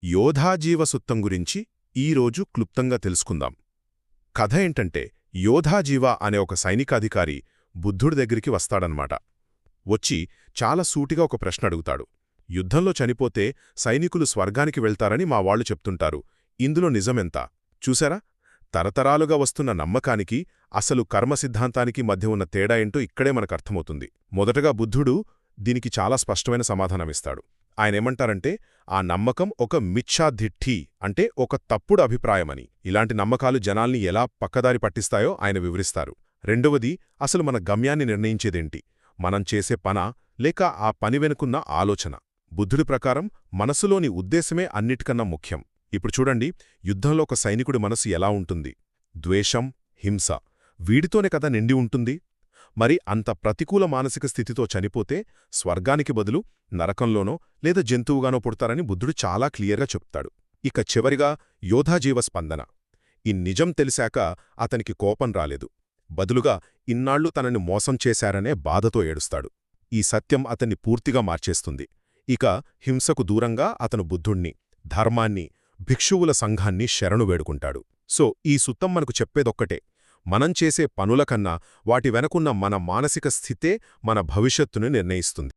యోధాజీవ గురించి ఈరోజు క్లుప్తంగా తెలుసుకుందాం. కథ ఏంటంటే, యోధాజీవ అనే ఒక సైనికాధికారి బుద్ధుడి దగ్గరికి వస్తాడనమాట. వచ్చి చాలా సూటిగా ఒక ప్రశ్న అడుగుతాడు. యుద్ధంలో చనిపోతే సైనికులు స్వర్గానికి వెళ్తారని మా వాళ్లు చెప్తుంటారు. ఇందులో నిజమెంత? చూసారా? తరతరాలుగా వస్తున్న నమ్మకానికి, అసలు కర్మ సిద్ధాంతానికి మధ్య ఉన్న తేడా ఏంటో ఇక్కడే మనకర్థమవుతుంది. మొదటగా బుద్ధుడు దీనికి చాలా స్పష్టమైన సమాధానమిస్తాడు. ఆయనేమంటారంటే, ఆ నమ్మకం ఒక మిథ్యాదిఠి, అంటే ఒక తప్పుడు అభిప్రాయమని. ఇలాంటి నమ్మకాలు జనాల్ని ఎలా పక్కదారి పట్టిస్తాయో ఆయన వివరిస్తారు. రెండవది, అసలు మన గమ్యాన్ని నిర్ణయించేదేంటి? మనం చేసే పనా, లేక ఆ పని వెనుకున్న ఆలోచన? బుద్ధుడి ప్రకారం మనసులోని ఉద్దేశమే అన్నిటికన్నా ముఖ్యం. ఇప్పుడు చూడండి, యుద్ధంలో ఒక సైనికుడి మనసు ఎలా ఉంటుంది? ద్వేషం, హింస, వీడితోనే కదా నిండి ఉంటుంది. మరి అంత ప్రతికూల మానసిక స్థితితో చనిపోతే స్వర్గానికి బదులు నరకంలోనో లేదా జంతువుగానో పుడతారని బుద్ధుడు చాలా క్లియర్గా చెప్తాడు. ఇక చివరిగా యోధాజీవ స్పందన. ఈ నిజం తెలిసాక అతనికి కోపం రాలేదు. బదులుగా ఇన్నాళ్లు తనని మోసం చేశారనే బాధతో ఏడుస్తాడు. ఈ సత్యం అతన్ని పూర్తిగా మార్చేస్తుంది. ఇక హింసకు దూరంగా అతను బుద్ధుణ్ణి, ధర్మాన్ని, భిక్షువుల సంఘాన్ని శరణు వేడుకుంటాడు. సో ఈ సుత్తం మనకు చెప్పేదొక్కటే: మనం చేసే పనులకన్నా వాటి వెనకున్న మన మానసిక స్థితే మన భవిష్యత్తును నిర్ణయిస్తుంది.